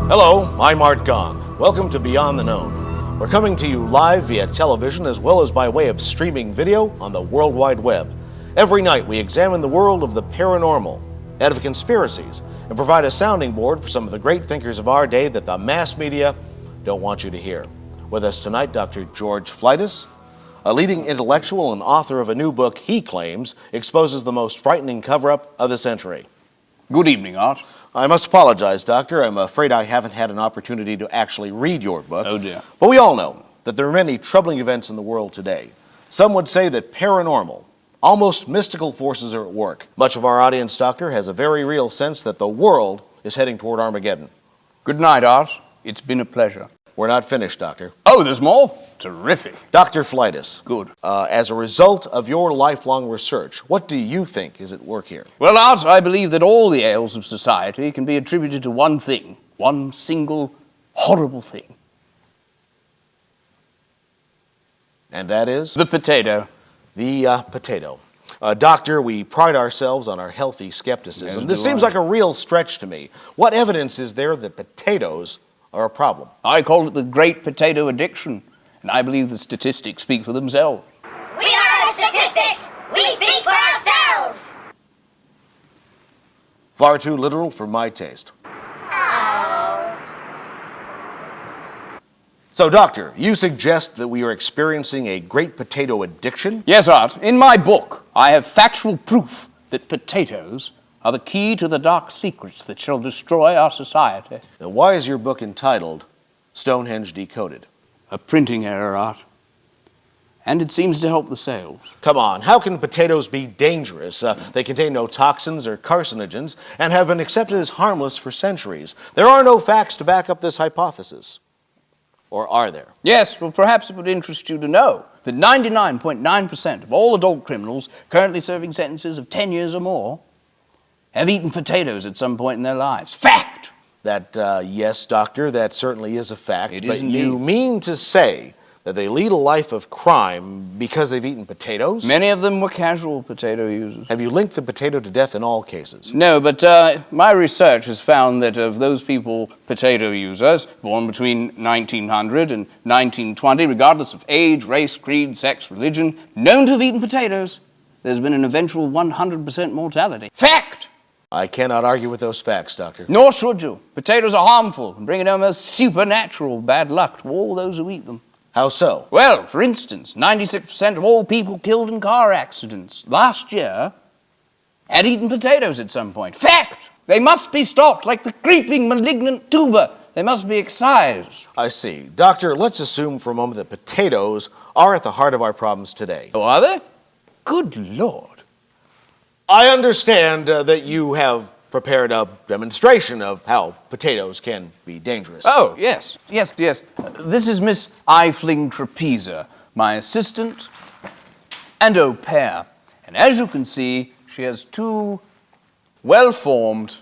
Hello, I'm Art Gong. Welcome to Beyond the Known. We're coming to you live via television as well as by way of streaming video on the World Wide Web. Every night we examine the world of the paranormal and of conspiracies and provide a sounding board for some of the great thinkers of our day that the mass media don't want you to hear. With us tonight, Dr. George Flightus, a leading intellectual and author of a new book he claims exposes the most frightening cover-up of the century. Good evening, Art. I must apologize, Doctor. I'm afraid I haven't had an opportunity to actually read your book. Oh, dear. But we all know that there are many troubling events in the world today. Some would say that paranormal, almost mystical forces are at work. Much of our audience, Doctor, has a very real sense that the world is heading toward Armageddon. Good night, Art. It's been a pleasure. We're not finished, Doctor. Oh, there's more? Terrific. Dr. Flightus. Good. As a result of your lifelong research, what do you think is at work here? Well, Art, I believe that all the ails of society can be attributed to one thing, one single horrible thing. And that is? The potato. The potato. Doctor, we pride ourselves on our healthy skepticism. Yes, This seems like a real stretch to me. What evidence is there that potatoes are a problem? I call it the great potato addiction, and I believe the statistics speak for themselves. We are the statistics! We speak for ourselves! Far too literal for my taste. Oh. So, Doctor, you suggest that we are experiencing a great potato addiction? Yes, Art. In my book, I have factual proof that potatoes are the key to the dark secrets that shall destroy our society. Now, why is your book entitled Stonehenge Decoded? A printing error, Art. And it seems to help the sales. Come on, how can potatoes be dangerous? They contain no toxins or carcinogens and have been accepted as harmless for centuries. There are no facts to back up this hypothesis. Or are there? Yes, well, perhaps it would interest you to know that 99.9% of all adult criminals currently serving sentences of 10 years or more have eaten potatoes at some point in their lives. Fact! That, yes, Doctor, that certainly is a fact. It but is indeed. You mean to say that they lead a life of crime because they've eaten potatoes? Many of them were casual potato users. Have you linked the potato to death in all cases? No, but my research has found that of those people, potato users, born between 1900 and 1920, regardless of age, race, creed, sex, religion, known to have eaten potatoes, there's been an eventual 100% mortality. Fact! I cannot argue with those facts, Doctor. Nor should you. Potatoes are harmful and bring almost supernatural bad luck to all those who eat them. How so? Well, for instance, 96% of all people killed in car accidents last year had eaten potatoes at some point. Fact! They must be stopped like the creeping malignant tuber. They must be excised. I see. Doctor, let's assume for a moment that potatoes are at the heart of our problems today. Oh, are they? Good Lord. I understand that you have prepared a demonstration of how potatoes can be dangerous. Oh, yes. This is Miss Eifling Trapeza, my assistant and au pair. And as you can see, she has two well-formed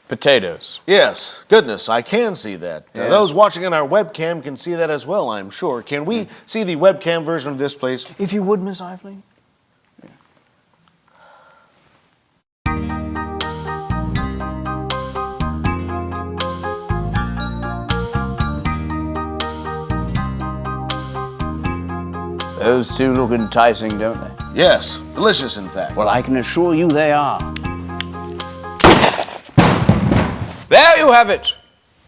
potatoes. Yes, goodness, I can see that. Yeah. Those watching on our webcam can see that as well, I'm sure. Can we see the webcam version of this, please? If you would, Miss Eifling. Those two look enticing, don't they? Yes, delicious, in fact. Well, I can assure you they are. There you have it.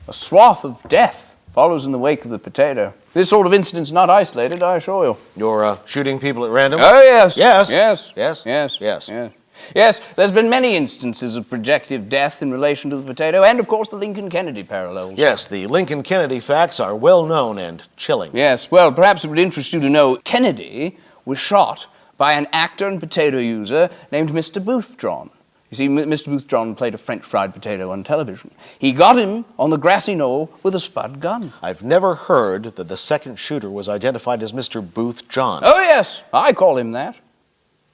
A swath of death follows in the wake of the potato. This sort of incident's not isolated, I assure you. You're shooting people at random? Oh, yes. Yes. Yes. Yes. Yes. Yes. Yes. Yes, there's been many instances of projective death in relation to the potato, and of course the Lincoln-Kennedy parallels. Yes, the Lincoln-Kennedy facts are well known and chilling. Yes, well, perhaps it would interest you to know Kennedy was shot by an actor and potato user named Mr. Boothjohn. You see, Mr. Boothjohn played a French fried potato on television. He got him on the grassy knoll with a spud gun. I've never heard that the second shooter was identified as Mr. Boothjohn. Oh, yes, I call him that.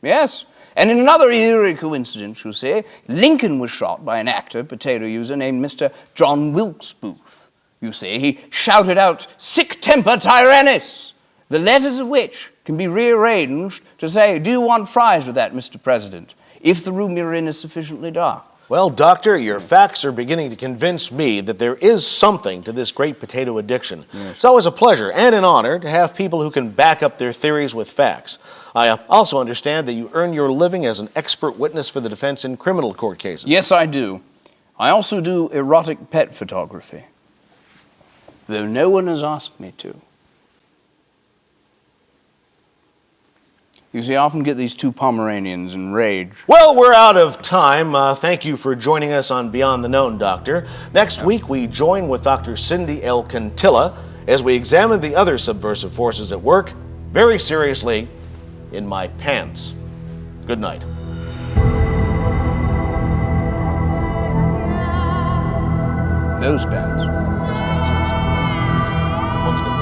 Yes. And in another eerie coincidence, you see, Lincoln was shot by an actor, potato user, named Mr. John Wilkes Booth. You see, he shouted out, "Sic temper tyrannis," the letters of which can be rearranged to say, "Do you want fries with that, Mr. President?" if the room you're in is sufficiently dark. Well, Doctor, your facts are beginning to convince me that there is something to this great potato addiction. Yes. It's always a pleasure and an honor to have people who can back up their theories with facts. I also understand that you earn your living as an expert witness for the defense in criminal court cases. Yes, I do. I also do erotic pet photography, though no one has asked me to. You see, I often get these two Pomeranians in rage. Well, we're out of time. Thank you for joining us on Beyond the Known, Doctor. Next week, we join with Dr. Cindy L. Cantilla as we examine the other subversive forces at work, very seriously, in my pants. Good night. Those pants. Those pants, yes. Once again.